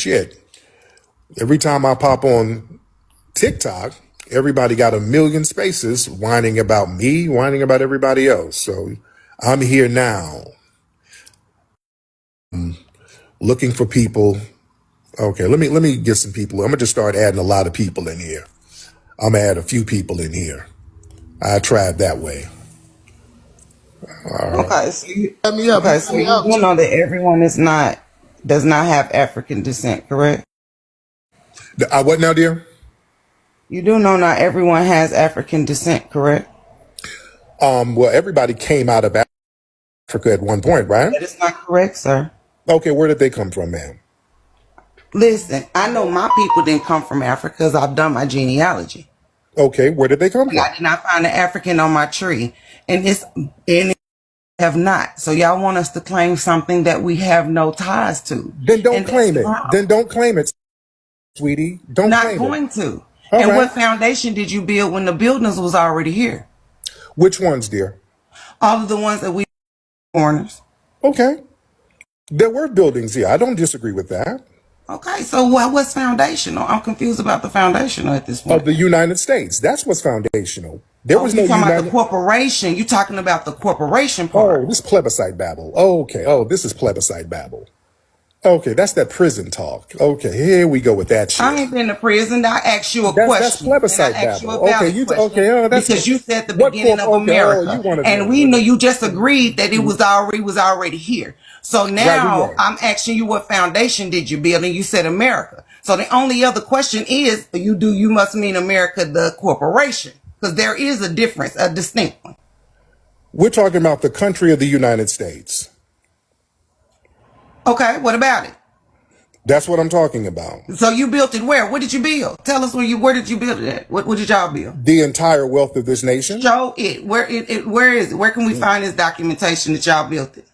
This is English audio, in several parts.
shit. Every time I pop on TikTok, everybody got a million spaces whining about me, whining about everybody else. So I'm here now looking for people. Okay, let me get some people. I'm gonna just start adding a lot of people in here. I'm gonna add a few people in here. I tried that way. Okay, so you, Let me up. okay, so you do know that everyone does not have African descent, correct? What now, dear? You do know not everyone has African descent, correct? Well, everybody came out of Africa at one point, right? That is not correct, sir. Okay, where did they come from, ma'am? Listen, I know my people didn't come from Africa because I've done my genealogy. Okay, where did they come And from? I did not find an African on my tree. And it have not. So y'all want us to claim something that we have no ties to. Then don't And claim it. wrong. Then don't claim it, sweetie. Don't Not claim going it. to. All And right. what foundation did you build when the buildings was already here? Which ones, dear? All of the ones that we foreigners. Okay. There were buildings here. I don't disagree with that. Okay, so what's foundational? I'm confused about the foundational at this point. Of the United States. That's what's foundational. There was no you talking about the United... corporation. You talking about the corporation Oh, part. this plebiscite babble. Oh, okay. Oh, this is plebiscite babble. Okay, that's that prison talk. Okay, here we go with that shit. I ain't been to prison. I asked you a That's question. plebiscite and I asked babble. you a valid Okay, you question okay? Oh, that's because you said the what beginning for, of okay, America, oh, you want to and we know you just agreed that it was already here. So now right. I'm asking you, what foundation did you build? And you said America. So the only other question is, you must mean America, the corporation, because there is a difference, a distinct one. We're talking about the country of the United States. Okay, what about it? That's what I'm talking about. So you built it where? What did you build? Tell us where did you build it at? What did y'all build? The entire wealth of this nation. Show it. Where is it? Where can we find this documentation that y'all built it?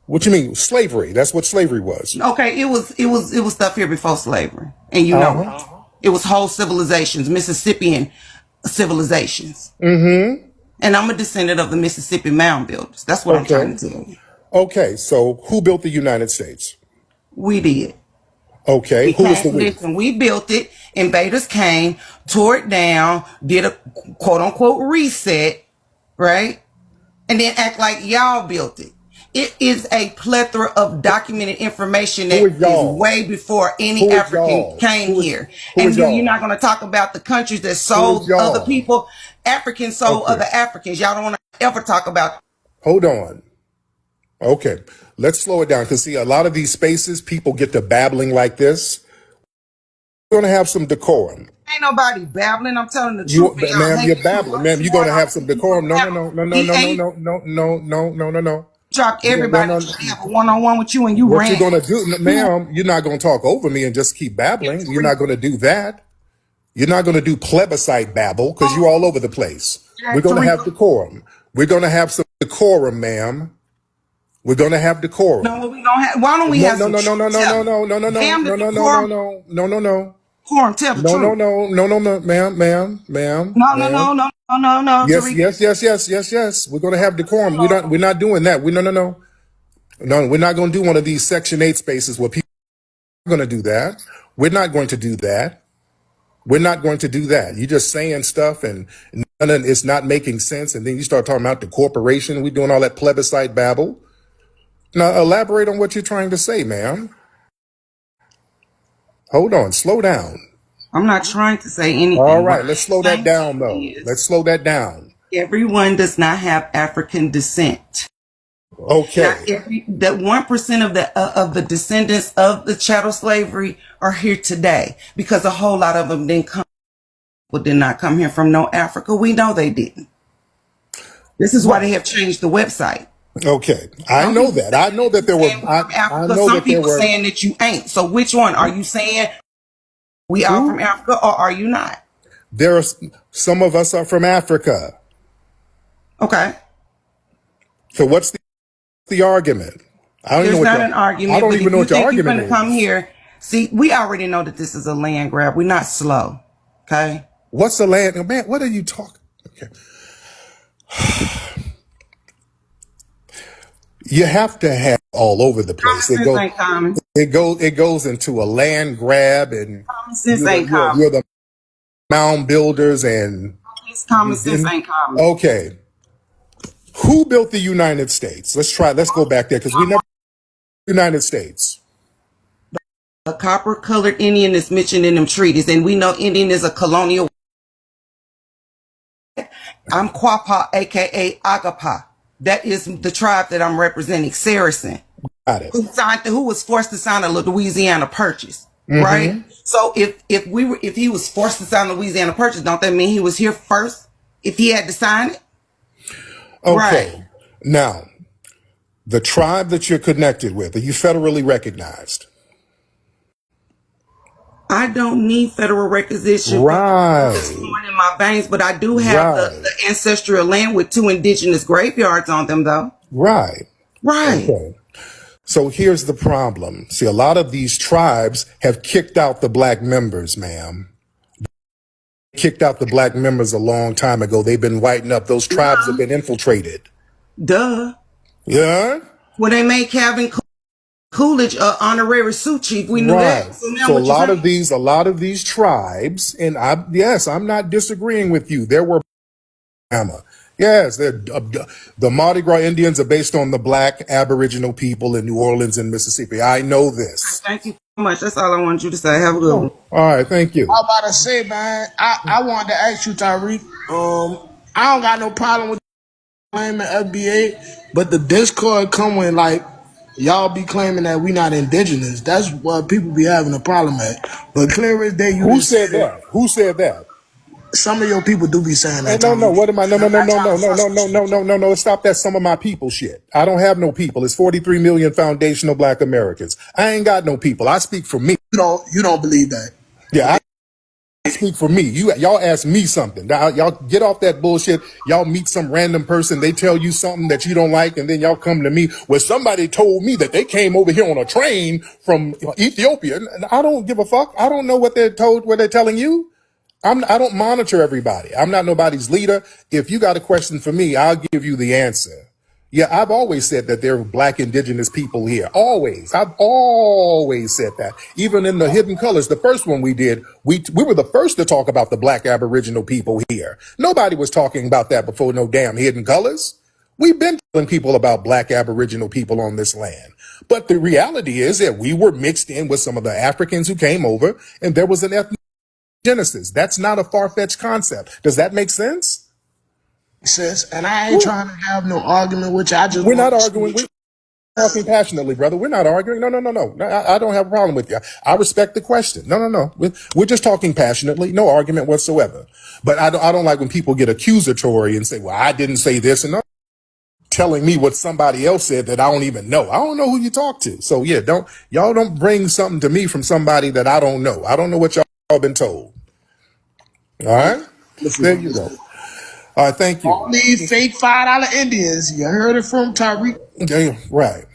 What you mean? Slavery. That's what slavery was. Okay, it was stuff here before slavery. And you know it. It was whole civilizations, Mississippian civilizations. Mm-hmm. And I'm a descendant of the Mississippi mound builders. That's what I'm trying to tell you. Okay, so who built the United States? We did. Okay, who was the we? Listen, we built it. Invaders came, tore it down, did a quote unquote reset, right? And then act like y'all built it. It is a plethora of documented information that is way before any African came here. And you're not going to talk about the countries that sold other people. Africans sold other Africans. Y'all don't want to ever talk about. Hold on. Okay, let's slow it down, because see, a lot of these spaces, people get to babbling like this. We're going to have some decorum. Ain't nobody babbling. I'm telling the truth. Ma'am, you're babbling. Ma'am, you're going to have some decorum. No. Dropped everybody to have a one-on-one with you, and you ran. What you're going to do, ma'am, you're not going to talk over me and just keep babbling. You're not going to do that. You're not going to do plebiscite babble, because you're all over the place. We're going to have decorum. We're going to have some decorum, ma'am. We're going to have decorum. No, we don't have. Why don't we have no. Quorum, tell the truth. Ma'am. Yes. We're going to have decorum. We're not doing that. No, we're not going to do one of these Section 8 spaces where people are going to do that. We're not going to do that. We're not going to do that. You're just saying stuff and it's not making sense. And then you start talking about the corporation. We're doing all that plebiscite babble. Now, elaborate on what you're trying to say, ma'am. Hold on. Slow down. I'm not trying to say anything. All right. Let's slow that down, though. Let's slow that down. Everyone does not have African descent. Okay. That 1% of the descendants of the chattel slavery are here today, because a whole lot of them did not come here from no Africa. We know they didn't. This is why they have changed the website. Okay, I know that. I know that there were. I know some that people there were saying that you ain't. So which one are you saying? We are from Africa, or are you not? There are some of us are from Africa. Okay. So what's the argument? There's not an argument. I don't even know what your argument is. Come here. See, we already know that this is a land grab. We're not slow. Okay. What's the land? Man, what are you talking? Okay. You have to have all over the place. Ain't common. it goes into a land grab, and Common sense ain't common. you're the mound builders, and It's common sense ain't common. okay. Who built the United States? Let's go back there, because we never United States. A copper-colored Indian is mentioned in them treaties, and we know Indian is a colonial. I'm Quapaw, aka Agapa. That is the tribe that I'm representing, Saracen. Got it. Who was forced to sign a Louisiana Purchase, right? So if he was forced to sign a Louisiana Purchase, don't that mean he was here first? If he had to sign it, Okay. right? Now, the tribe that you're connected with, are you federally recognized? I don't need federal recognition Right. flowing in my veins, but I do have the ancestral land with 2 indigenous graveyards on them, though. Right. Right. Okay. So here's the problem. See, a lot of these tribes have kicked out the black members, ma'am. Kicked out the black members a long time ago. They've been whitening up. Those tribes have been infiltrated. Duh. Yeah? When they made Calvin Coolidge honorary Sioux chief, we knew that. So a lot of these tribes, and I'm not disagreeing with you. There were yes, the Mardi Gras Indians are based on the black Aboriginal people in New Orleans and Mississippi. I know this. Thank you so much. That's all I wanted you to say. Have a good one. All right, thank you. I was about to say, man, I wanted to ask you, Tariq. I don't got no problem with claiming FBA, but the Discord come when like y'all be claiming that we not indigenous. That's what people be having a problem at. But clear as day, you Who just said that? Who said that? some of your people do be saying that. No. What am I? No. I'm not trying to fuss No. Stop that. Some of my people shit. I don't have no people. It's 43 million foundational black Americans. I ain't got no people. I speak for me. You don't believe that? Yeah, I speak for me. Y'all ask me something. Now, y'all get off that bullshit. Y'all meet some random person. They tell you something that you don't like, and then y'all come to me. Well, somebody told me that they came over here on a train from Ethiopia. And I don't give a fuck. I don't know what they're telling you. I don't monitor everybody. I'm not nobody's leader. If you got a question for me, I'll give you the answer. Yeah, I've always said that there are black indigenous people here. Always. I've always said that. Even in the Hidden Colors, the first one we did, we were the first to talk about the black Aboriginal people here. Nobody was talking about that before no damn Hidden Colors. We've been telling people about black Aboriginal people on this land. But the reality is that we were mixed in with some of the Africans who came over, and there was an ethnic Genesis. That's not a far-fetched concept. Does that make sense? Sis, and I ain't trying to have no argument with you. We're not arguing. We're talking passionately, brother. We're not arguing. No. I don't have a problem with you. I respect the question. No. We're just talking passionately. No argument whatsoever. But I don't like when people get accusatory and say, well, I didn't say this, and telling me what somebody else said that I don't even know. I don't know who you talk to. So yeah, y'all don't bring something to me from somebody that I don't know. I don't know what y'all been told. All right? There you go. All right, thank you. All these fake $5 Indians. You heard it from Tariq. Yeah, right.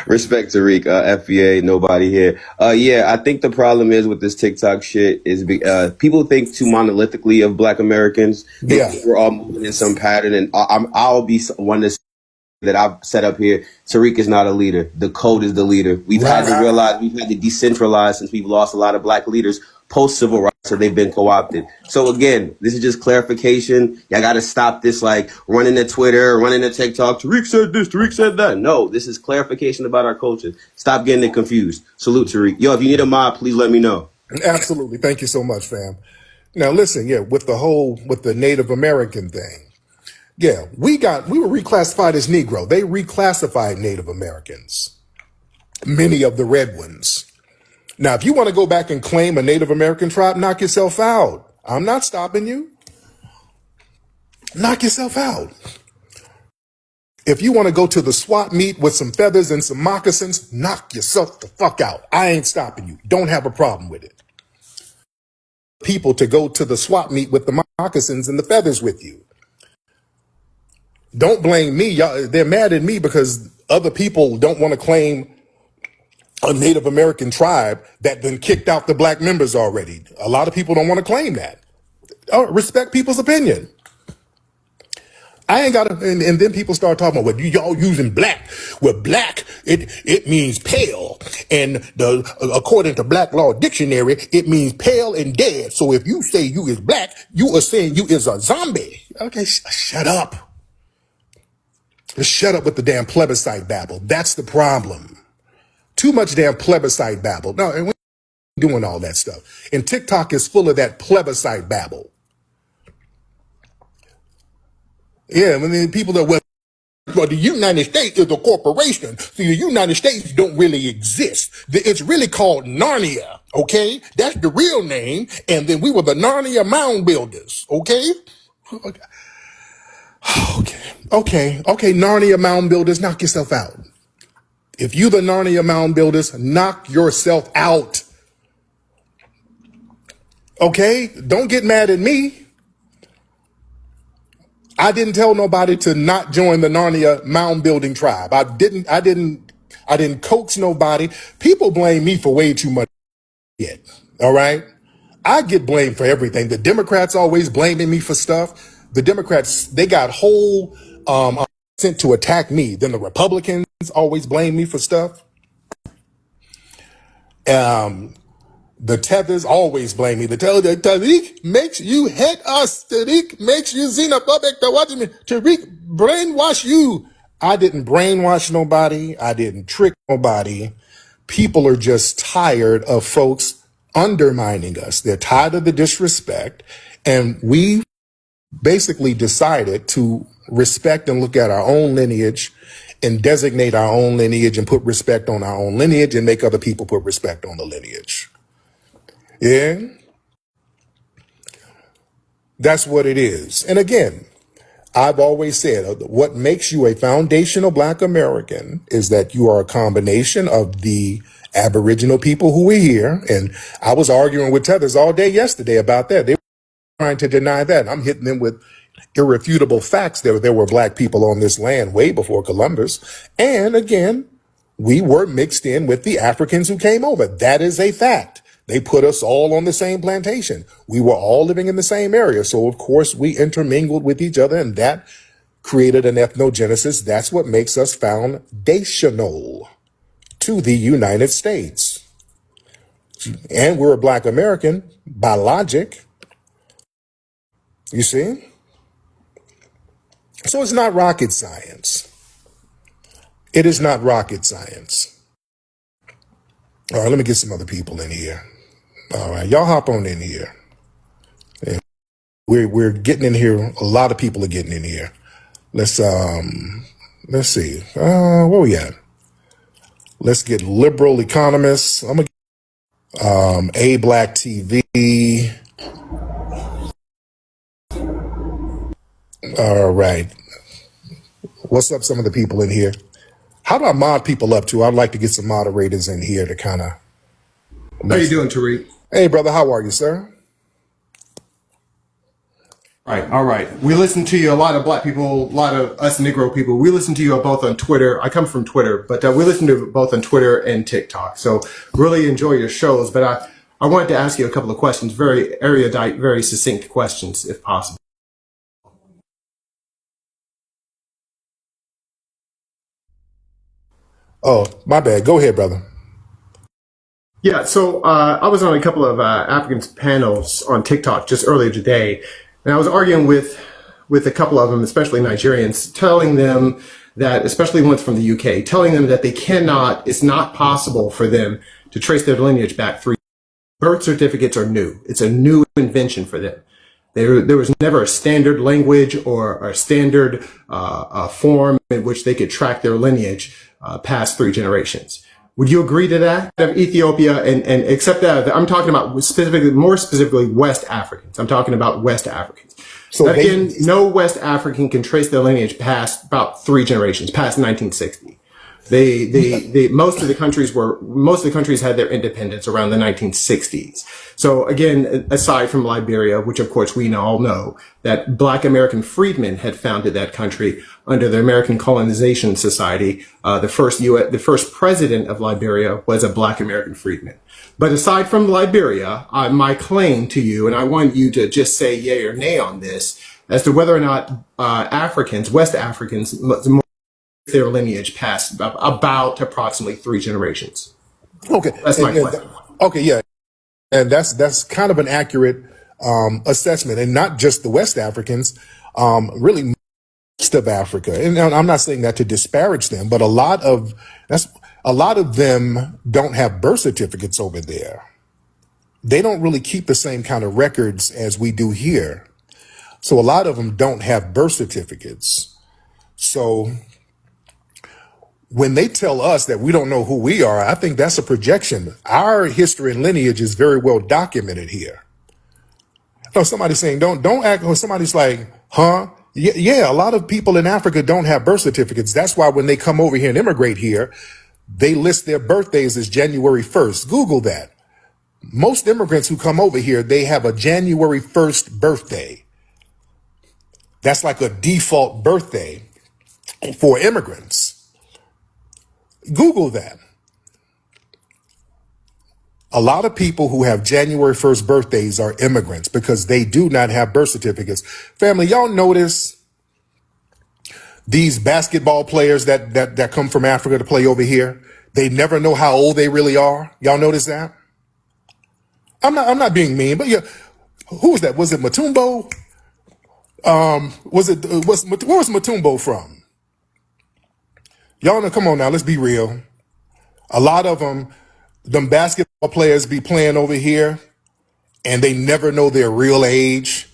Respect Tariq, FBA, nobody here. Yeah, I think the problem is with this TikTok shit is people think too monolithically of Black Americans. They think we're all moving in some pattern, and I'll be one that I've set up here. Tariq is not a leader. The code is the leader. We've had to realize we've had to decentralize since we've lost a lot of Black leaders post-civil rights, so they've been co-opted. So again, this is just clarification. Y'all got to stop this like running to Twitter, running to TikTok. Tariq said this, Tariq said that. No, this is clarification about our culture. Stop getting it confused. Salute, Tariq. Yo, if you need a mod, please let me know. Absolutely. Thank you so much, fam. Now listen, with the Native American thing. Yeah, we were reclassified as Negro. They reclassified Native Americans. Many of the red ones. Now, if you want to go back and claim a Native American tribe, knock yourself out. I'm not stopping you. Knock yourself out. If you want to go to the swap meet with some feathers and some moccasins, knock yourself the fuck out. I ain't stopping you. Don't have a problem with it. People to go to the swap meet with the moccasins and the feathers with you. Don't blame me. Y'all, they're mad at me because other people don't want to claim a Native American tribe that been kicked out the Black members already. A lot of people don't want to claim that. Respect people's opinion. I ain't got to, and then people start talking about, well, y'all using black. Well, black, it means pale. And according to Black Law Dictionary, it means pale and dead. So if you say you is black, you are saying you is a zombie. Okay, shut up. Just shut up with the damn plebiscite babble. That's the problem. Too much damn plebiscite babble. No, and we're doing all that stuff. And TikTok is full of that plebiscite babble. Yeah, I mean, people that, well, the United States is a corporation. See, the United States don't really exist. It's really called Narnia, okay? That's the real name. And then we were the Narnia mound builders, okay? Okay, Narnia mound builders, knock yourself out. If you the Narnia mound builders, knock yourself out. Okay? Don't get mad at me. I didn't tell nobody to not join the Narnia mound building tribe. I didn't coax nobody. People blame me for way too much shit. All right? I get blamed for everything. The Democrats always blaming me for stuff. The Democrats, they got whole sent to attack me. Then the Republicans always blame me for stuff. The tethers always blame me. The Tariq makes you hate us. Tariq makes you xenophobic. Tariq brainwash you. I didn't brainwash nobody. I didn't trick nobody. People are just tired of folks undermining us. They're tired of the disrespect. And we basically decided to respect and look at our own lineage and designate our own lineage and put respect on our own lineage and make other people put respect on the lineage. Yeah, that's what it is. And again, I've always said what makes you a foundational Black American is that you are a combination of the Aboriginal people who were here. And I was arguing with Tethers all day yesterday about that. They were trying to deny that. I'm hitting them with irrefutable facts. There were Black people on this land way before Columbus. And again, we were mixed in with the Africans who came over. That is a fact. They put us all on the same plantation. We were all living in the same area. So, of course, we intermingled with each other, and that created an ethnogenesis. That's what makes us foundational to the United States. And we're a Black American by logic. You see? So it's not rocket science. It is not rocket science. All right, let me get some other people in here. All right, y'all hop on in here. And we're getting in here. A lot of people are getting in here. Let's see. Where we at? Let's get liberal economists. I'm gonna get A Black TV. All right. What's up, some of the people in here? How do I mod people up too? I'd like to get some moderators in here to kind of. How you doing, Tariq? Hey, brother, how are you, sir? All right. We listen to you, a lot of Black people, a lot of us Negro people. We listen to you both on Twitter. I come from Twitter, but we listen to you both on Twitter and TikTok. So really enjoy your shows. But I wanted to ask you a couple of questions, very erudite, very succinct questions, if possible. Oh, my bad. Go ahead, brother. Yeah, so I was on a couple of Africans panels on TikTok just earlier today, and I was arguing with a couple of them, especially Nigerians, telling them that, especially ones from the UK, telling them that it's not possible for them to trace their lineage back 3 birth certificates are new. It's a new invention for them. There was never a standard language or a standard form in which they could track their lineage past 3 generations. Would you agree to that? Of Ethiopia and except that I'm talking about more specifically West Africans. I'm talking about West Africans. So again, no West African can trace their lineage past about 3 generations, past 1960. Most of the countries had their independence around the 1960s. So again, aside from Liberia, which of course we all know that Black American freedmen had founded that country under the American Colonization Society. The first president of Liberia was a Black American freedman. But aside from Liberia, my claim to you, and I want you to just say yay or nay on this, as to whether or not West Africans, their lineage passed about approximately 3 generations. Okay, that's my question. Okay, yeah, and that's kind of an accurate assessment, and not just the West Africans, really most of Africa. And I'm not saying that to disparage them, but a lot of them don't have birth certificates over there. They don't really keep the same kind of records as we do here. So a lot of them don't have birth certificates. So when they tell us that we don't know who we are, I think that's a projection. Our history and lineage is very well documented here. No, somebody's saying, don't act, or somebody's like, huh? Yeah, a lot of people in Africa don't have birth certificates. That's why when they come over here and immigrate here, they list their birthdays as January 1st. Google that. Most immigrants who come over here, they have a January 1st birthday. That's like a default birthday for immigrants. Google that. A lot of people who have January 1st birthdays are immigrants because they do not have birth certificates. Family, y'all notice these basketball players that come from Africa to play over here? They never know how old they really are. Y'all notice that? I'm not being mean, but yeah, who was that? Was it Matumbo? Where was Matumbo from? Y'all know, come on now, let's be real. A lot of them basketball players be playing over here and they never know their real age.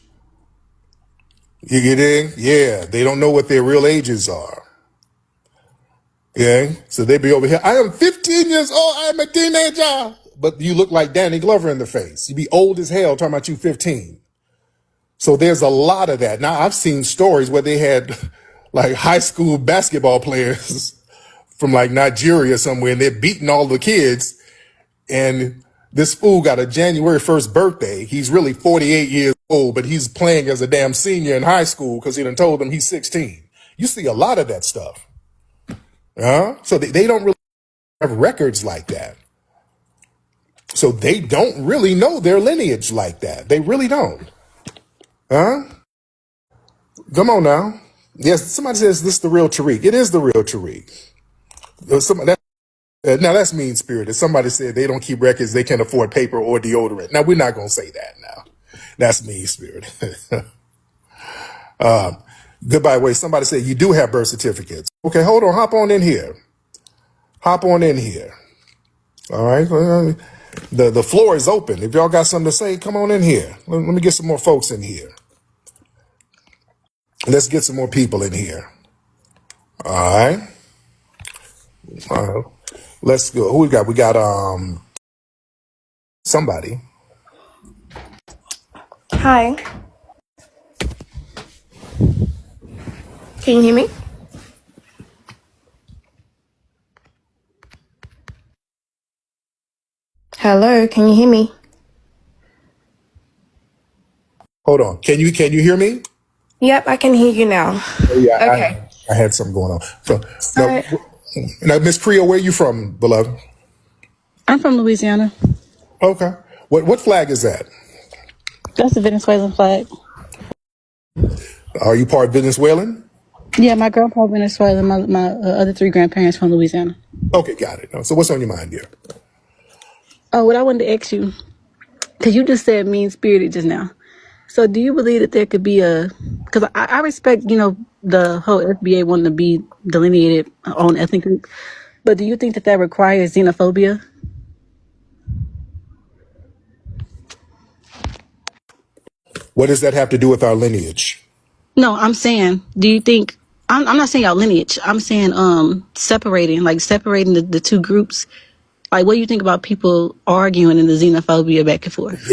You get it? Yeah, they don't know what their real ages are. Yeah, so they be over here. I am 15 years old. I am a teenager. But you look like Danny Glover in the face. You be old as hell talking about you 15. So there's a lot of that. Now, I've seen stories where they had like high school basketball players from like Nigeria somewhere, and they're beating all the kids. And this fool got a January 1st birthday. He's really 48 years old, but he's playing as a damn senior in high school because he done told them he's 16. You see a lot of that stuff. So they don't really have records like that. So they don't really know their lineage like that. They really don't. Come on now. Yes, somebody says this is the real Tariq. It is the real Tariq. Now that's mean spirited. Somebody said they don't keep records, they can't afford paper or deodorant. Now we're not gonna say that now. That's mean spirited. Goodbye, wait. Somebody said you do have birth certificates. Okay, hold on, hop on in here. Hop on in here. All right. The floor is open. If y'all got something to say, come on in here. Let me get some more folks in here. Let's get some more people in here. All right. Let's go. Who we got? We got somebody. Hi. Can you hear me? Hello, can you hear me? Hold on. Can you hear me? Yep, I can hear you now. Yeah. Okay. I had something going on. So now, Miss Creo, where are you from, beloved? I'm from Louisiana. Okay. What flag is that? That's the Venezuelan flag. Are you part Venezuelan? Yeah, my grandpa Venezuelan. My other 3 grandparents from Louisiana. Okay, got it. So what's on your mind, dear? Oh, what I wanted to ask you, because you just said mean-spirited just now. So do you believe that there could be because I respect, the whole FBA wanting to be delineated on ethnic group, but do you think that requires xenophobia? What does that have to do with our lineage? No, I'm saying, do you think, I'm not saying our lineage, I'm saying separating the 2 groups. Like, what do you think about people arguing in the xenophobia back and forth?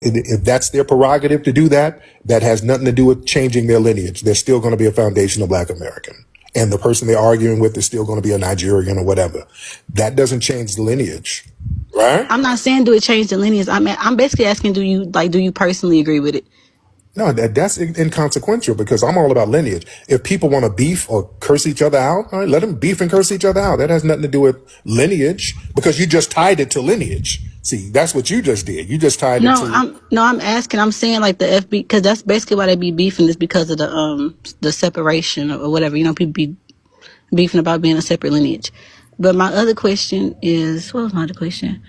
If that's their prerogative to do that, that has nothing to do with changing their lineage. They're still going to be a foundational Black American. and the person they're arguing with is still going to be a Nigerian or whatever. That doesn't change the lineage, right? I'm not saying do it change the lineage. I'm basically asking, do you personally agree with it? No, that's inconsequential because I'm all about lineage. If people want to beef or curse each other out, all right, let them beef and curse each other out. That has nothing to do with lineage because you just tied it to lineage. See, that's what you just did. You just tied it to. I'm asking. I'm saying like the FB, because that's basically why they be beefing, is because of the separation or whatever. People be beefing about being a separate lineage. But my other question is, what was my other question?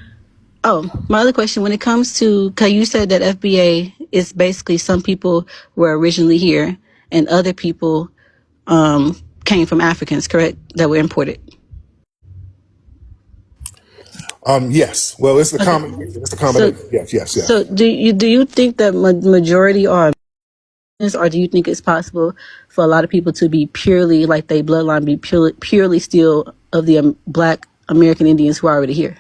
Oh, my other question, when it comes to, because you said that FBA is basically some people were originally here and other people came from Africans, correct? That were imported. Yes. Well, it's the common. It's the combination. Yes. So do you think that majority are, or do you think it's possible for a lot of people to be purely, like their bloodline be purely still of the Black American Indians who are already here?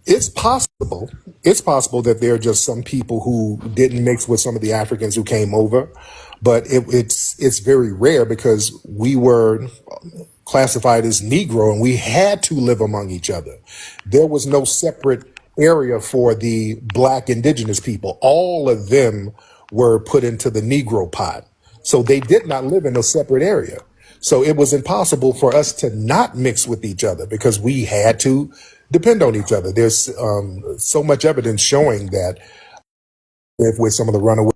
It's possible. It's possible that there are just some people who didn't mix with some of the Africans who came over, but it's very rare because we were classified as Negro and we had to live among each other. There was no separate area for the Black indigenous people. All of them were put into the Negro pot. So they did not live in a separate area. So it was impossible for us to not mix with each other because we had to depend on each other. There's so much evidence showing that with some of the runaways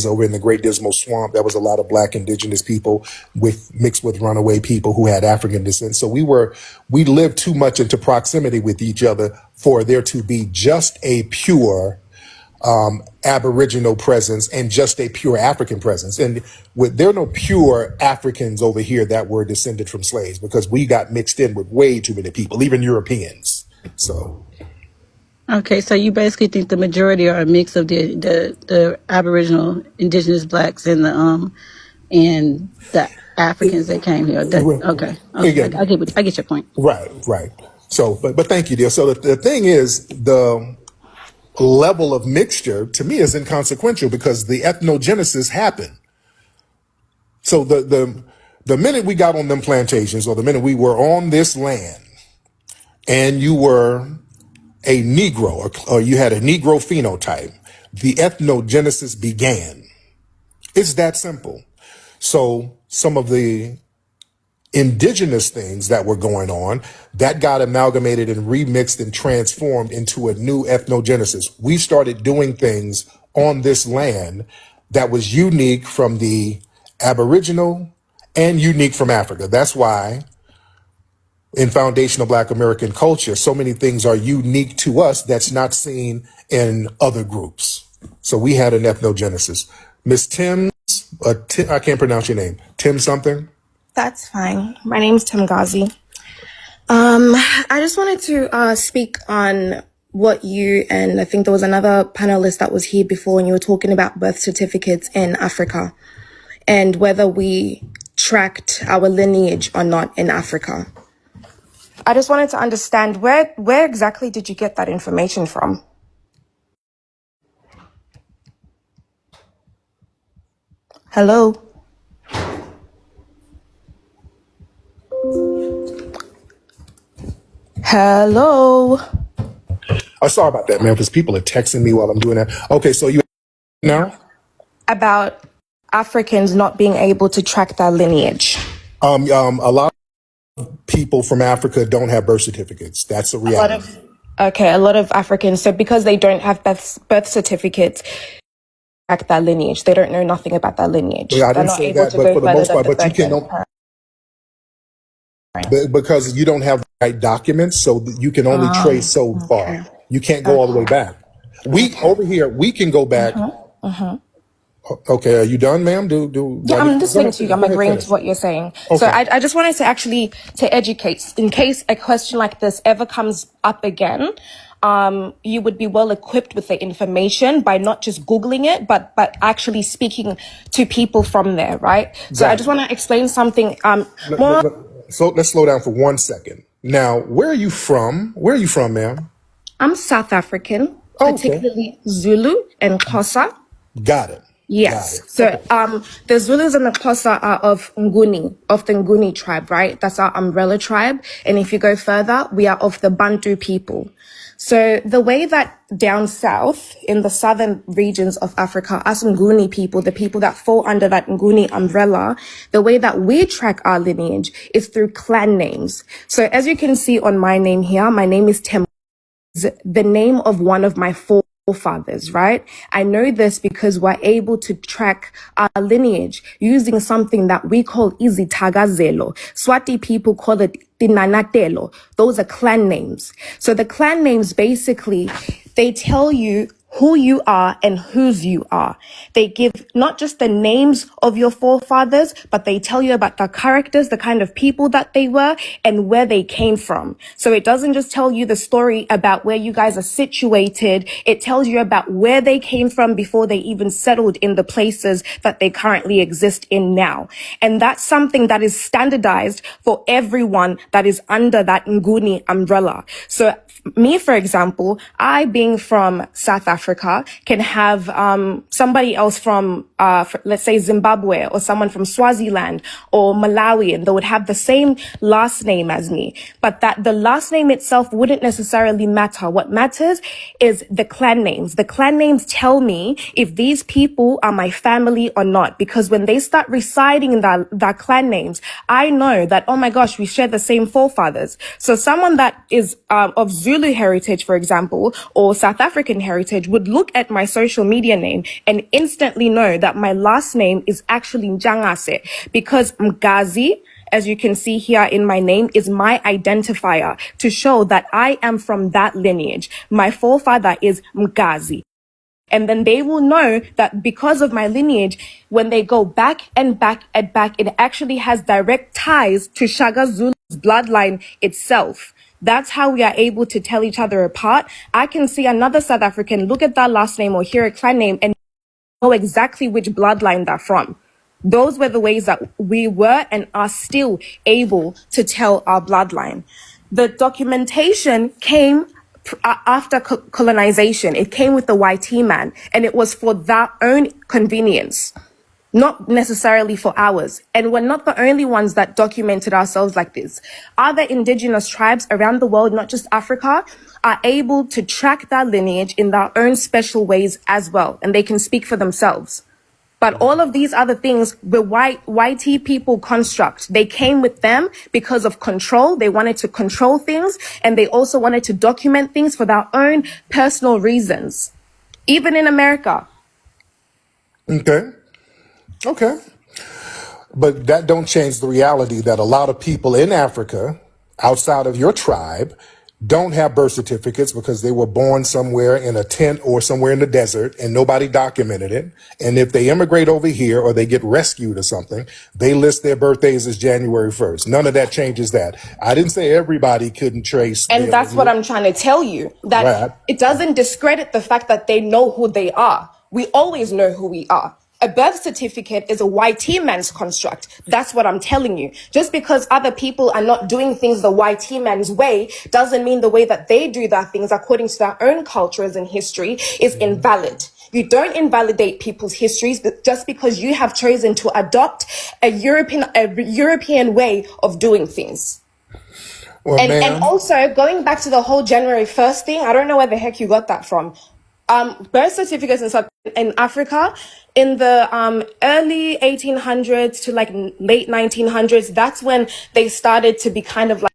over in the Great Dismal Swamp, there was a lot of Black indigenous people mixed with runaway people who had African descent. So we lived too much into proximity with each other for there to be just a pure Aboriginal presence and just a pure African presence. And there are no pure Africans over here that were descended from slaves because we got mixed in with way too many people, even Europeans. So. Okay, so you basically think the majority are a mix of the Aboriginal, indigenous Blacks and the Africans that came here. Okay. Again, I get your point. Right. So, but thank you, dear. So the thing is, the level of mixture to me is inconsequential because the ethnogenesis happened. So the minute we got on them plantations or the minute we were on this land and you were a Negro or you had a Negro phenotype, the ethnogenesis began. It's that simple. So some of the indigenous things that were going on that got amalgamated and remixed and transformed into a new ethnogenesis. We started doing things on this land that was unique from the Aboriginal and unique from Africa. That's why in foundational Black American culture, so many things are unique to us that's not seen in other groups. So we had an ethnogenesis. Miss Tim's, I can't pronounce your name. Tim something? That's fine. My name's Tim Ghazi. I just wanted to speak on what you and I think there was another panelist that was here before and you were talking about birth certificates in Africa and whether we tracked our lineage or not in Africa. I just wanted to understand where exactly did you get that information from? Hello? Hello? Oh, sorry about that, man, because people are texting me while I'm doing that. Okay, so you now? About Africans not being able to track their lineage. A lot of people from Africa don't have birth certificates. That's a reality. A lot of Africans. So because they don't have birth certificates, track their lineage. They don't know nothing about their lineage. Yeah, I didn't say that, but for the most part, but you can't. Because you don't have the right documents, so you can only trace so far. You can't go all the way back. Over here, we can go back. Okay, are you done, ma'am? I'm listening to you. I'm agreeing to what you're saying. Okay. So I just wanted to actually to educate in case a question like this ever comes up again. You would be well equipped with the information by not just Googling it, but actually speaking to people from there, right? Exactly. So I just want to explain something more. So let's slow down for 1 second. Now, where are you from? Where are you from, ma'am? I'm South African, particularly Zulu and Xhosa. Got it. Got Yes. it. So Okay. the Zulus and the Xhosa are of Nguni, of the Nguni tribe, right? That's our umbrella tribe. And if you go further, we are of the Bantu people. So the way that down south in the southern regions of Africa, us Nguni people, the people that fall under that Nguni umbrella, the way that we track our lineage is through clan names. So as you can see on my name here, my name is Tem, the name of one of my forefathers, right? I know this because we're able to track our lineage using something that we call izithakazelo. Swati people call it tinanatelo. Those are clan names. So the clan names basically, they tell you who you are and whose you are. They give not just the names of your forefathers, but they tell you about the characters, the kind of people that they were, and where they came from. So it doesn't just tell you the story about where you guys are situated. It tells you about where they came from before they even settled in the places that they currently exist in now. And that's something that is standardized for everyone that is under that Nguni umbrella. So me, for example, I being from South Africa can have somebody else from, let's say, Zimbabwe, or someone from Swaziland or Malawi, and they would have the same last name as me. But that the last name itself wouldn't necessarily matter. What matters is the clan names. The clan names tell me if these people are my family or not. Because when they start reciting in that clan names, I know that, oh my gosh, we share the same forefathers. So someone that is of Zulu heritage, for example, or South African heritage would look at my social media name and instantly know that my last name is actually Njangase, because Mgazi, as you can see here in my name, is my identifier to show that I am from that lineage. My forefather is Mgazi. And then they will know that because of my lineage, when they go back and back and back, it actually has direct ties to Shaka Zulu's bloodline itself. That's how we are able to tell each other apart. I can see another South African look at that last name or hear a clan name and know exactly which bloodline they're from. Those were the ways that we were and are still able to tell our bloodline. The documentation came after colonization. It came with the YT man, and it was for their own convenience, not necessarily for ours. And we're not the only ones that documented ourselves like this. Other indigenous tribes around the world, not just Africa, are able to track their lineage in their own special ways as well, and they can speak for themselves. But all of these other things, the YT people construct, they came with them because of control. They wanted to control things, and they also wanted to document things for their own personal reasons. Even in America. Okay. Okay. But that don't change the reality that a lot of people in Africa, outside of your tribe, don't have birth certificates because they were born somewhere in a tent or somewhere in the desert and nobody documented it. And if they immigrate over here or they get rescued or something, they list their birthdays as January 1st. None of that changes that. I didn't say everybody couldn't trace And their that's what lineage. I'm trying to tell you, that Right. it doesn't discredit the fact that they know who they are. We always know who we are. A birth certificate is a YT man's construct. That's what I'm telling you. Just because other people are not doing things the YT man's way doesn't mean the way that they do their things according to their own cultures and history is invalid. You don't invalidate people's histories just because you have chosen to adopt a European way of doing things. Well, And ma'am, also going back to the whole January 1st thing, I don't know where the heck you got that from. Birth certificates in Africa in the early 1800s to like late 1900s, that's when they started to be kind of like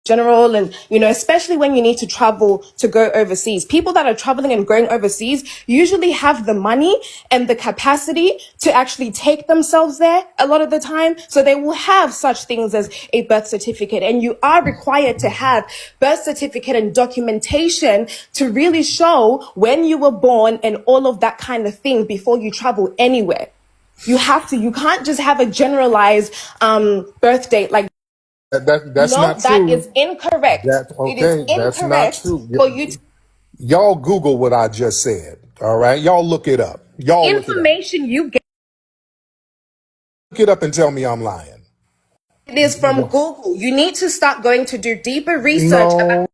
general, and especially when you need to travel to go overseas. People that are traveling and going overseas usually have the money and the capacity to actually take themselves there a lot of the time, so they will have such things as a birth certificate. And you are required to have birth certificate and documentation to really show when you were born and all of that kind of thing before you travel anywhere. You can't just have a generalized birth date like that's no, not that true. is incorrect. That's It is okay. That's not incorrect true. for you to Y'all Google what I just said. All right. Y'all look it up. Y'all look it up. information you get. Look it up and tell me I'm lying. It is from Google. You need to start going to do deeper research about No,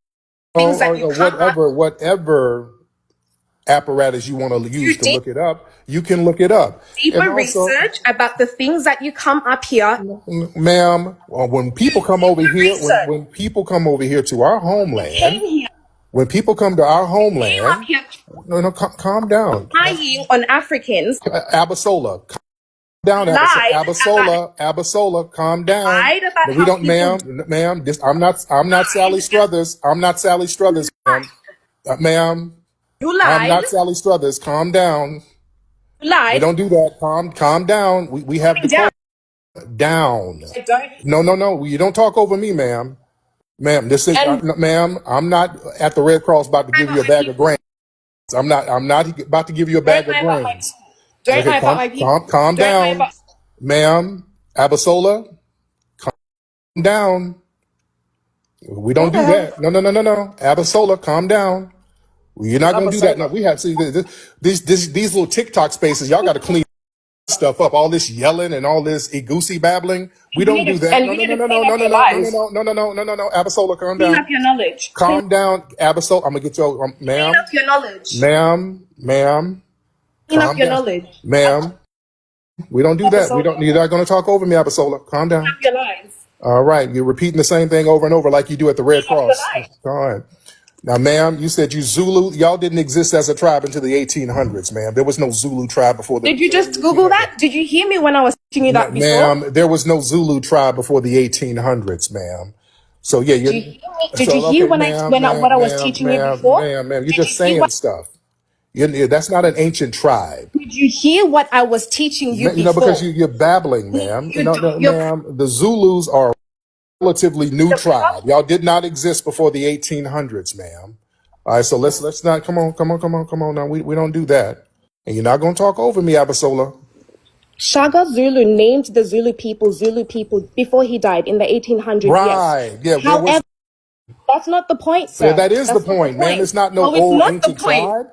things that you or can't. whatever apparatus you want to use to look it up, you can look it up. Deeper research about the things that you come up here. Ma'am, when people come over here, when people come over here to our homeland, when people come to our homeland, no, calm down. Lying on Africans. Abasola, calm down. Abasola, calm down. Lied about We don't, ma'am. I'm not Sally Struthers. I'm not Sally Struthers, ma'am. Ma'am. You lied. I'm not Sally Struthers. Calm down. You lied. We don't do that. Calm down. We have to down. No. You don't talk over me, ma'am. Ma'am, this is ma'am. I'm not at the Red Cross about to give you a bag of grains. I'm not about to give you a bag of grains. Okay, calm down, ma'am. Abasola, calm down. We don't do that. No. Abasola, calm down. You're not going to do that. No, we have to these little TikTok spaces. Y'all got to clean stuff up. All this yelling and all this goosey babbling. We don't do that. No. Abasola, calm down. Clean up your knowledge. Calm down, Abasola. I'm gonna get you, ma'am. Clean up your knowledge. Ma'am. Clean up your knowledge, ma'am. We don't do that. You're not going to talk over me, Abasola. Calm down. Clean up your lies. All right, you're repeating the same thing over and over like you do at the Red Cross. All right. Now, ma'am, you said you Zulu. Y'all didn't exist as a tribe until the 1800s, ma'am. There was no Zulu tribe before the. Did you just Google that? Did you hear me when I was teaching you that before? Ma'am, there was no Zulu tribe before the 1800s, ma'am. So yeah, did you hear what I was teaching you before? Ma'am, you're just saying stuff. That's not an ancient tribe. Did you hear what I was teaching you before? You know, because you're babbling, ma'am. Ma'am, the Zulus are a relatively new tribe. Y'all did not exist before the 1800s, ma'am. All right, so let's not come on. Now we don't do that, and you're not gonna talk over me, Abasola. Shaka Zulu named the Zulu people before he died in the 1800s. Right? Yes. Yeah. However, that's not the point, sir. Yeah, that is the point, ma'am. It's not no old ancient tribe.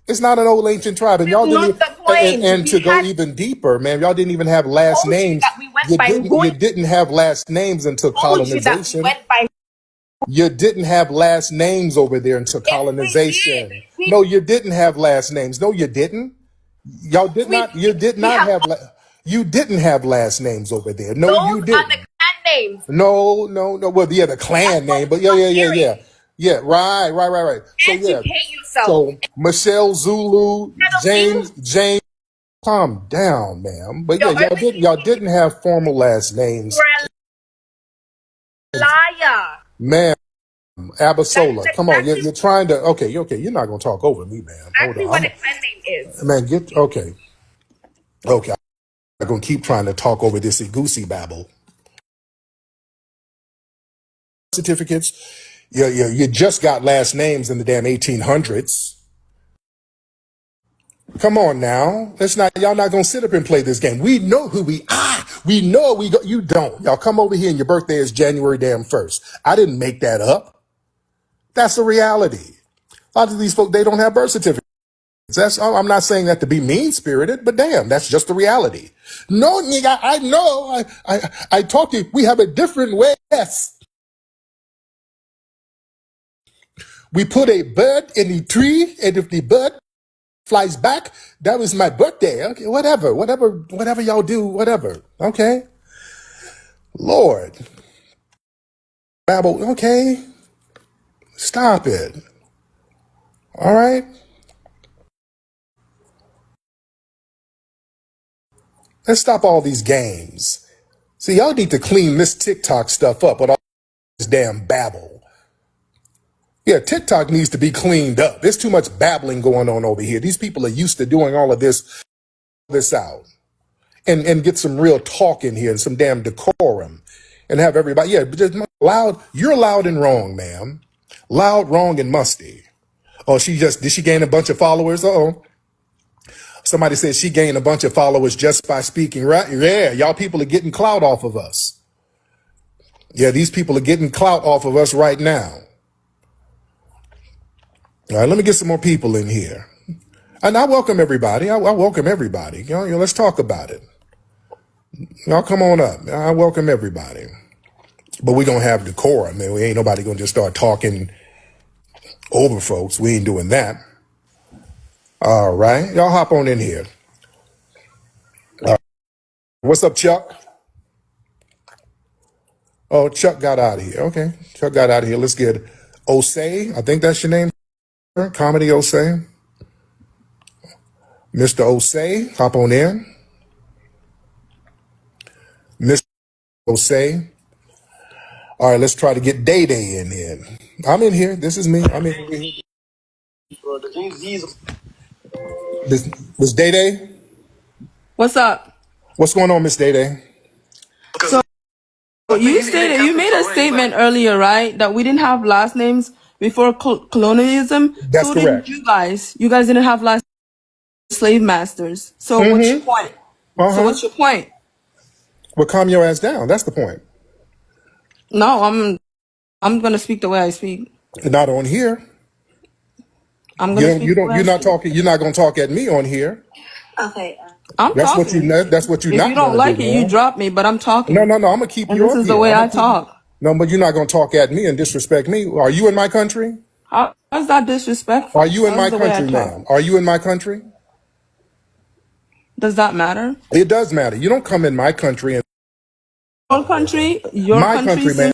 It's not an old ancient tribe, and y'all didn't. And to go even deeper, ma'am, y'all didn't even have last names. You didn't have last names until colonization. You didn't have last names over there until colonization. No, you didn't have last names. No, you didn't. Y'all did not. You did not have. You didn't have last names over there. No, you didn't. Those are the clan names. No. Well, yeah, the clan name, but yeah. Yeah, right. So educate yourself. So Michelle Zulu, James, calm down, ma'am. But y'all didn't have formal last names. Liar. Ma'am, Abasola, come on. You're trying to okay, you're not gonna talk over me, ma'am. Hold on. What a clan name is. Man, okay. I'm not gonna keep trying to talk over this goosey babble. Certificates. You just got last names in the damn 1800s. Come on now. Y'all not gonna sit up and play this game. We know who we are. We know we go. You don't. Y'all come over here and your birthday is January damn 1st. I didn't make that up. That's the reality. A lot of these folk, they don't have birth certificates. I'm not saying that to be mean-spirited, but damn, that's just the reality. No, nigga, I know. I talk to you. We have a different way. Yes. We put a bird in the tree, and if the bird flies back, that was my birthday. Okay, whatever y'all do, whatever. Okay. Lord. Babble, okay. Stop it. All right. Let's stop all these games. See, y'all need to clean this TikTok stuff up with all this damn babble. Yeah, TikTok needs to be cleaned up. There's too much babbling going on over here. These people are used to doing all of this out. And get some real talk in here and some damn decorum. And have everybody, just loud. You're loud and wrong, ma'am. Loud, wrong, and musty. Oh, did she gain a bunch of followers? Uh-oh. Somebody said she gained a bunch of followers just by speaking, right? Yeah, y'all people are getting clout off of us. Yeah, these people are getting clout off of us right now. All right, let me get some more people in here. And I welcome everybody. I welcome everybody. Let's talk about it. Y'all come on up. I welcome everybody. But we're going to have decorum. Man, we ain't nobody going to just start talking over folks. We ain't doing that. All right, y'all hop on in here. What's up, Chuck? Oh, Chuck got out of here. Okay, Chuck got out of here. Let's get Osei. I think that's your name. Comedy Osei. Mr. Osei, hop on in. Mr. Osei. All right, let's try to get Day Day in here. I'm in here. This is me. I'm in here. This Day Day. What's up? What's going on, Miss Day Day? So you made a statement earlier, right? That we didn't have last names before colonialism. That's So didn't correct. you guys? You guys didn't have last slave masters. So what's your point? So what's your point? Well, calm your ass down. That's the point. No, I'm gonna speak the way I speak. Not on here. I'm gonna speak the way I You're not speak. talking. You're not going to talk at me on here. Okay. I'm That's what talking. That's what you're If you not don't going to like do, it, you man. drop me, but I'm talking. No. I'm gonna keep And you this up is the here. way I talk. No, but you're not gonna talk at me and disrespect me. Are you in my country? How's that disrespectful? Are you in my How's the way I country, talk? ma'am? Are you in my country? Does that matter? It does matter. You don't come in my country and Your my country. country, ma'am.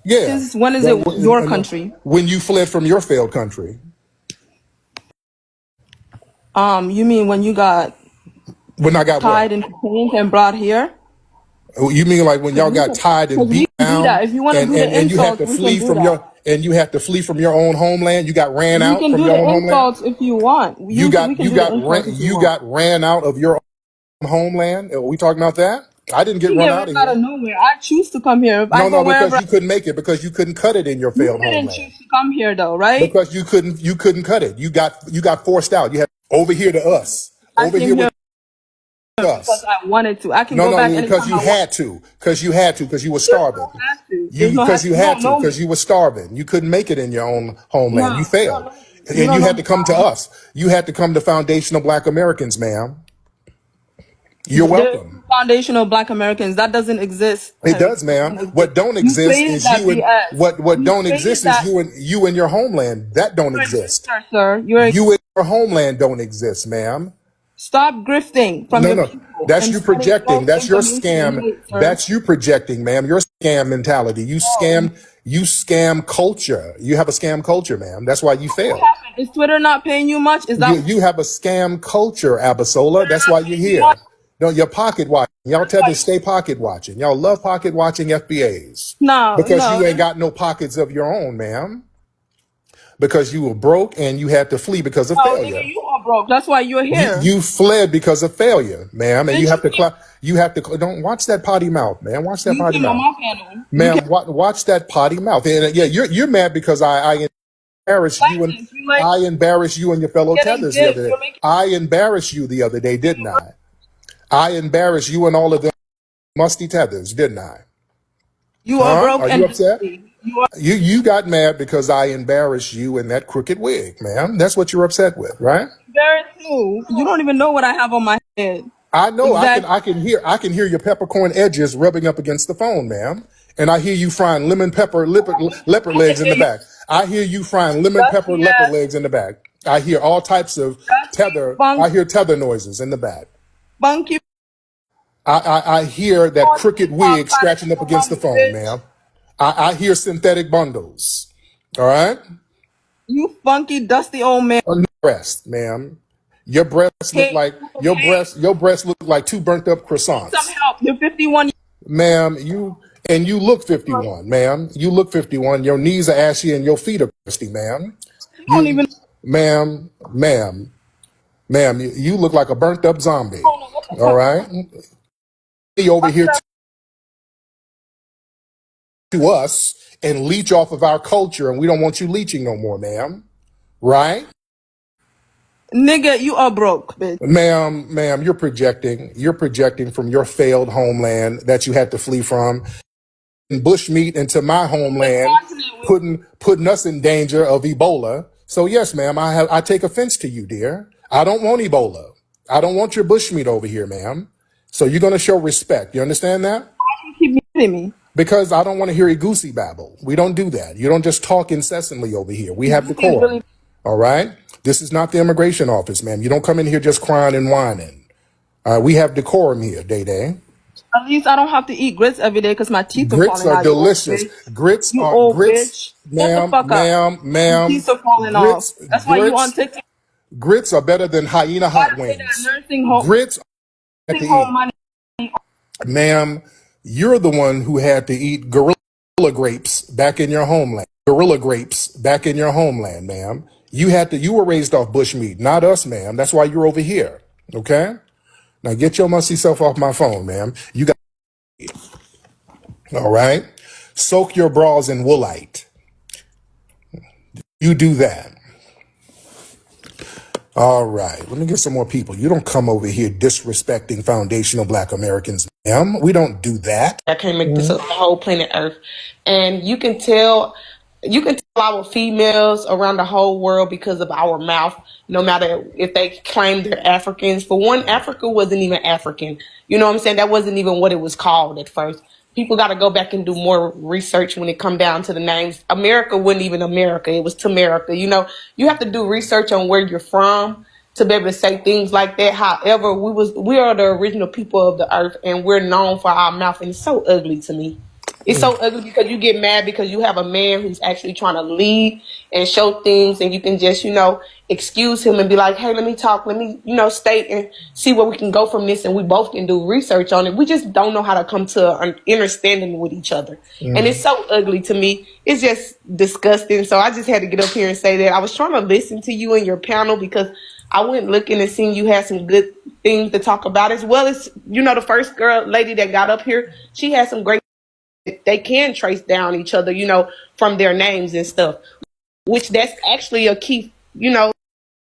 Yeah. Since when is But it your country? when you fled from your failed country. You mean when you got When I got what? tied in chains and brought here? You mean like when y'all got tied and Because we beat can do down that. If you want to do the and you had insults, to we can flee do from that. your own homeland? You got ran We out can from do your the own homeland? insults if you want. We You can do the insults if you want. got ran out of your own homeland? Are we talking about that? I didn't get You run get out ripped of out here. of nowhere. I choose to come here. If I No, go because wherever, you couldn't make it because you couldn't cut it in your you failed didn't homeland. choose to come here though, right? Because you couldn't cut it. You got forced out. You had over here to us. I Over came here with here because us. I wanted to. I can No, go back because anytime you I want. had to. Because you had to. Because you were There's no starving. have to. There's no have Because to. you You had don't to. know me. Because you were starving. You couldn't make it in your own homeland. No, You you don't failed. know me. You And don't you know had me. to come to us. You had to come to Foundational Black Americans, ma'am. You're There's welcome. foundational Black Americans. That doesn't exist. It Terry. does, It ma'am. doesn't exist. What don't You exist created is that you and BS. what You don't created exist is that. you and your homeland. That don't You're a exist. grifter, sir. You and your homeland don't exist, ma'am. Stop grifting from No, your no. people That's and you spreading projecting. false That's your information and scam. hate, sir. That's you projecting, ma'am. Your scam mentality. No. You scam culture. You have a scam culture, ma'am. That's why you What failed. happened? Is Twitter not paying you much? Is that You have a scam culture, Abasola. Twitter That's not why you're paying you much? here. No, you're pocket watching. Y'all That's tell why to stay pocket watching. Y'all love pocket watching FBAs. no, Because no, you ain't got no pockets of your own, ma'am. Because you were broke and you had to flee because of no, nigga, failure. you are broke. That's why you're here. You fled because of failure, ma'am, and Bitch, you have to don't watch that potty mouth, man. Watch that you potty came on mouth, my panel. You ma'am. came Watch that potty mouth. And yeah, you're mad because I embarrassed like you and this. You like I embarrassed you and your fellow getting tethers the dick. other day. You're making I embarrassed you the other day, didn't I? I embarrassed you and all of them musty tethers, didn't I? you are Huh? broke Are you and upset? dirty. You are You got mad because I embarrassed you in that crooked wig, ma'am. That's what you're upset with, right? very too. You don't even know what I have on my head. I know. Exactly. I can hear your peppercorn edges rubbing up against the phone, ma'am. And I hear you frying lemon pepper leopard I can legs in hear the you. back. I hear you frying lemon pepper Dusty leopard ass, legs in the back. I hear all types of dusty, tether. I funky, hear tether noises in the back. funky, I hear that on crooked TikTok wig trying to scratching get up some against the money, phone, bitch. ma'am. I hear synthetic bundles. All right? You funky, dusty old man. No breast, ma'am. Your breasts look Hey, like hey, your breasts look like two burnt up need some croissants. help. You're 51. Ma'am, you look 51, ma'am. You look 51. Your knees are ashy and your feet are crusty, ma'am. You don't You, even ma'am, you look like a burnt up zombie. know what the All fuck. right? Be over here to us and leech off of our culture, and we don't want you leeching no more, ma'am. Right? Nigga, you are broke, bitch. Ma'am, you're projecting. You're projecting from your failed homeland that you had to flee from. Bushmeat into my homeland, putting us in danger of Ebola. So yes, ma'am, I take offense to you, dear. I don't want Ebola. I don't want your bushmeat over here, ma'am. So you're gonna show respect. You understand that? You keep muting me. Because I don't want to hear a goosey babble. We don't do that. You don't just talk incessantly over here. We have Goofy is really decorum. All right? This is not the immigration office, ma'am. You don't come in here just crying and whining. We have decorum here, Day Day. At least I don't have to eat grits every day because my teeth are Grits falling are out. You old delicious. bitch. Grits You are old grits, bitch. Shut the ma'am, fuck up. ma'am, Your ma'am. teeth are falling off. That's why you on Grits, TikTok. grits are better than hyena Why hot to pay that wings. nursing home, Grits had to eat. money? Ma'am, you're the one who had to eat gorilla grapes back in your homeland. Gorilla grapes back in your homeland, ma'am. You were raised off bushmeat, not us, ma'am. That's why you're over here. Okay? Now get your musty self off my phone, ma'am. You got, all right? Soak your bras in woolite. You do that. All right. Let me get some more people. You don't come over here disrespecting foundational Black Americans, ma'am. We don't do that. I can't make this up, the whole planet Earth. And you can tell our females around the whole world because of our mouth, no matter if they claim they're Africans. For one, Africa wasn't even African. You know what I'm saying? That wasn't even what it was called at first. People got to go back and do more research when it come down to the names. America wasn't even America. It was Tamerica. You know, you have to do research on where you're from to be able to say things like that. However, we are the original people of the earth, and we're known for our mouth, and it's so ugly to me. It's so ugly because you get mad because you have a man who's actually trying to lead and show things, and you can just, excuse him and be like, hey, let me talk, let me, state and see where we can go from this, and we both can do research on it. We just don't know how to come to an understanding with each other. And it's so ugly to me. It's just disgusting. So I just had to get up here and say that. I was trying to listen to you and your panel because I went looking and seeing you had some good things to talk about, as well as, the first lady that got up here, she had some great, they can trace down each other, from their names and stuff, which that's actually a key,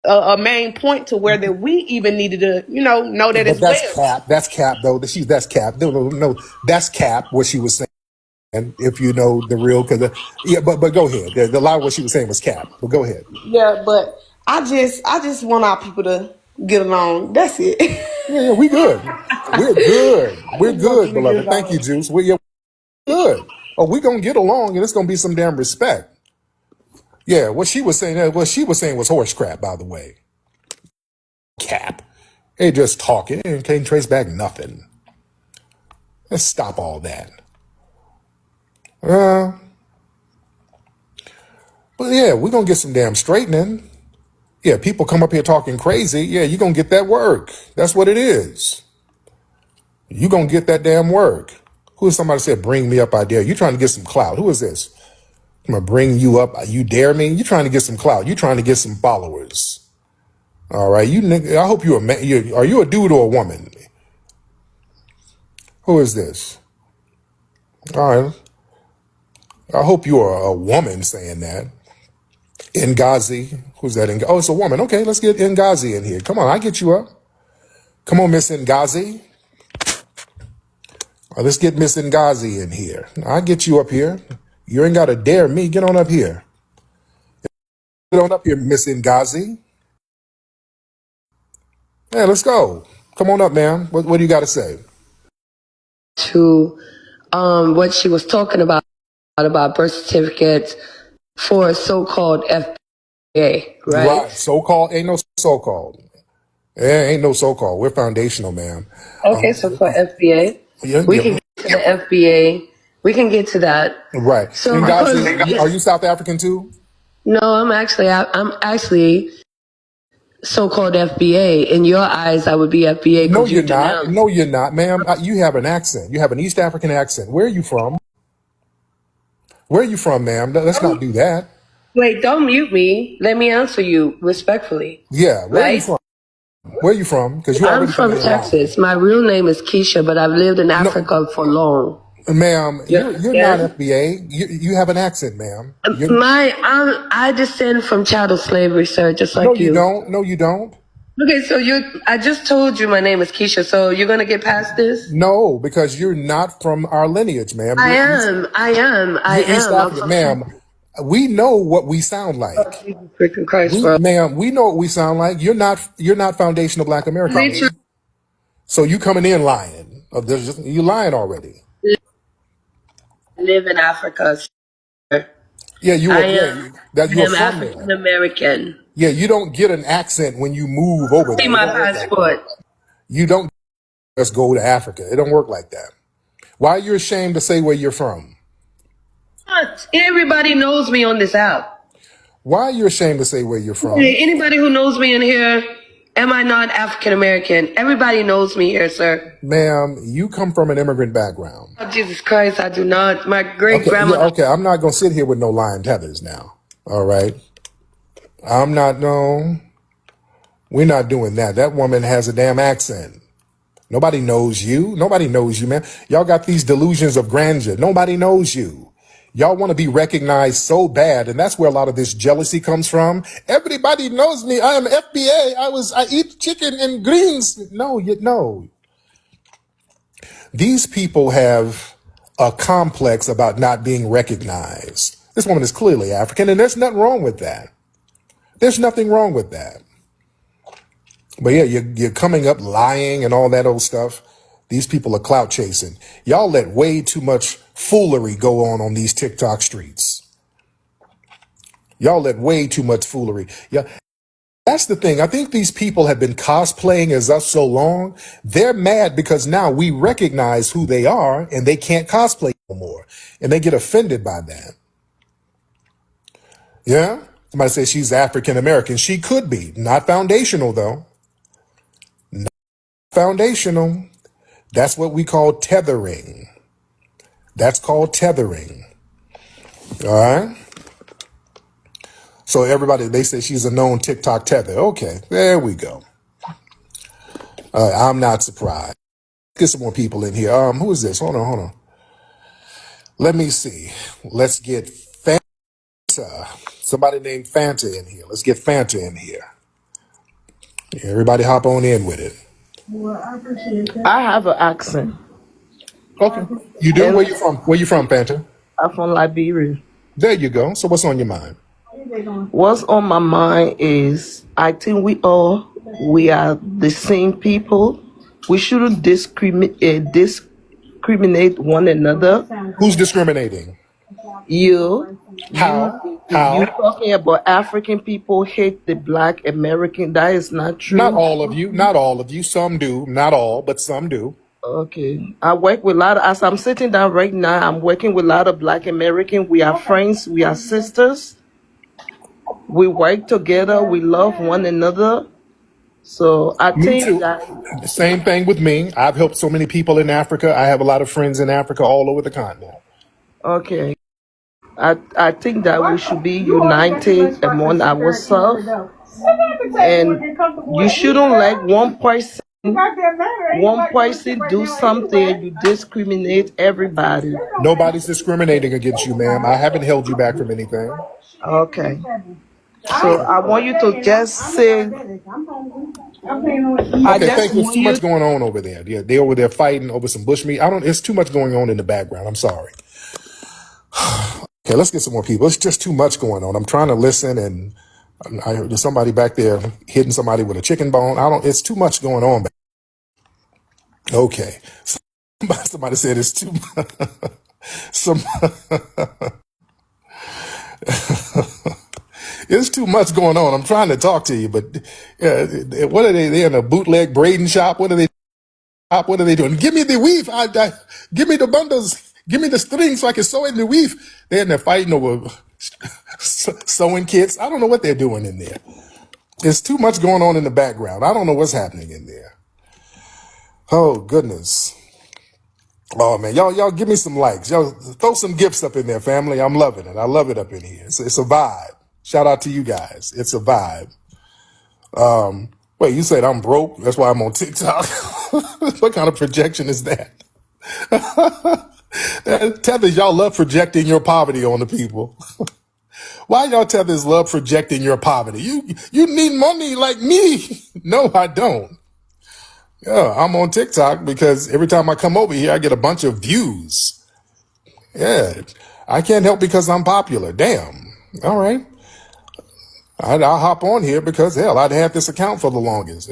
a main point to where that we even needed to, know that But as that's well. cap. That's cap, though. That's cap. No, that's cap. What she was saying. And if you know the real, but go ahead. The lot of what she was saying was cap. But go ahead. Yeah, but I just want our people to get along. That's it. Yeah, we good. We're good. We're good, beloved. Thank you, Juice. We're good. Oh, we gonna get along, and it's gonna be some damn respect. Yeah, what she was saying was horse crap, by the way. Cap. They just talking and can't trace back nothing. Let's stop all that. But yeah, we're gonna get some damn straightening. Yeah, people come up here talking crazy. Yeah, you're gonna get that work. That's what it is. You're gonna get that damn work. Who is somebody said, bring me up, I dare? You trying to get some clout. Who is this? I'm gonna bring you up. You dare me? You trying to get some clout. You trying to get some followers. All right, I hope you're a man. Are you a dude or a woman? Who is this? All right. I hope you are a woman saying that. Ngazi. Who's that? Oh, it's a woman. Okay, let's get Ngazi in here. Come on, I get you up. Come on, Miss Ngazi. Let's get Miss Ngazi in here. I get you up here. You ain't got to dare me. Get on up here. Get on up here, Miss Ngazi. Yeah, let's go. Come on up, ma'am. What do you got to say? To what she was talking about birth certificates for so-called FBA, right? So-called. Ain't no so-called. Ain't no so-called. We're foundational, ma'am. Okay, so for FBA, we can get to the FBA. We can get to that. Right. So, Ngazi, are you South African too? No, I'm actually so-called FBA. In your eyes, I would be FBA. No, you're not. No, you're not, ma'am. You have an accent. You have an East African accent. Where are you from? Where are you from, ma'am? Let's not do that. Wait, don't mute me. Let me answer you respectfully. Yeah, where are you from? Where are you from? Because I'm from Texas. My real name is Keisha, but I've lived in Africa for long. Ma'am, you're not FBA. You have an accent, ma'am. I descend from chattel slavery, sir, just like you. No, you don't. Okay, so I just told you my name is Keisha, so you're gonna get past this? No, because you're not from our lineage, ma'am. I am. East African, ma'am. We know what we sound like. Oh, Jesus freaking Christ, bro. Ma'am, we know what we sound like. You're not foundational Black American. So you coming in lying. You lying already. Live in Africa, sir. Yeah, you I were. am. Yeah, that I you were am from African there. American. Yeah, you don't get an accent when you move over See there. It my don't work like that. passport. You don't just go to Africa. It don't work like that. Why are you ashamed to say where you're from? What? Everybody knows me on this app. Why are you ashamed to say where you're from? Hey, anybody who knows me in here, am I not African American? Everybody knows me here, sir. Ma'am, you come from an immigrant background. Oh, Jesus Christ, I do not. My great Okay, yeah, grandmother. okay. I'm not gonna sit here with no lying tethers now. All right. I'm not no. We're not doing that. That woman has a damn accent. Nobody knows you. Nobody knows you, man. Y'all got these delusions of grandeur. Nobody knows you. Y'all want to be recognized so bad, and that's where a lot of this jealousy comes from. Everybody knows me. I am FBA. I eat chicken and greens. No, no. These people have a complex about not being recognized. This woman is clearly African, and there's nothing wrong with that. There's nothing wrong with that. But yeah, you're coming up lying and all that old stuff. These people are clout chasing. Y'all let way too much foolery go on these TikTok streets. Y'all let way too much foolery. Yeah, that's the thing. I think these people have been cosplaying as us so long. They're mad because now we recognize who they are and they can't cosplay no more. And they get offended by that. Yeah? Somebody says she's African American. She could be. Not foundational, though. Not foundational. That's what we call tethering. That's called tethering. All right? So everybody, they say she's a known TikTok tether. Okay, there we go. I'm not surprised. Get some more people in here. Who is this? Hold on. Let me see. Let's get Fanta. Somebody named Fanta in here. Let's get Fanta in here. Everybody hop on in with it. Well, I appreciate that. I have an accent. Okay. You do? Where you from? Where you from, Fanta? I'm from Liberia. There you go. So what's on your mind? What's on my mind is I think we are the same people. We shouldn't discriminate one another. Who's discriminating? You How? you talking about African people hate the Black American. That is not true. Not all of you. Not all of you. Some do. Not all, but some do. Okay. I work with a lot of, as I'm sitting down right now, I'm working with a lot of Black American. We are friends. We are sisters. We work together. We love one another. So I Me think too. that The same thing with me. I've helped so many people in Africa. I have a lot of friends in Africa all over the continent. okay. I think that we should be united among ourselves, and you shouldn't let one person do something and you discriminate everybody. Nobody's discriminating against you, ma'am. I haven't held you back from anything. Okay. So I want you to just say, Okay, thank you. There's too much going on over there. Yeah, they're over there fighting over some bushmeat. It's too much going on in the background. I'm sorry. Okay, let's get some more people. It's just too much going on. I'm trying to listen, and I heard there's somebody back there hitting somebody with a chicken bone. It's too much going on. Okay. Somebody said it's too much. It's too much going on. I'm trying to talk to you, but what are they? They're in a bootleg braiding shop. What are they? What are they doing? Give me the weave. Give me the bundles. Give me the string so I can sew in the weave. They're in there fighting over sewing kits. I don't know what they're doing in there. There's too much going on in the background. I don't know what's happening in there. Oh, goodness. Oh, man. Y'all give me some likes. Y'all throw some gifts up in there, family. I'm loving it. I love it up in here. It's a vibe. Shout out to you guys. It's a vibe. Wait, you said I'm broke? That's why I'm on TikTok. What kind of projection is that? Tethers, y'all love projecting your poverty on the people. Why y'all tethers love projecting your poverty? You need money like me. No, I don't. Yeah, I'm on TikTok because every time I come over here, I get a bunch of views. Yeah, I can't help because I'm popular. Damn. All right. I'll hop on here because, hell, I'd had this account for the longest.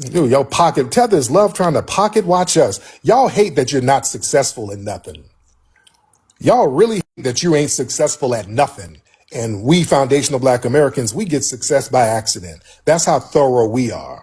Dude, y'all pocket tethers love trying to pocket watch us. Y'all hate that you're not successful in nothing. Y'all really that you ain't successful at nothing. And we foundational Black Americans, we get success by accident. That's how thorough we are.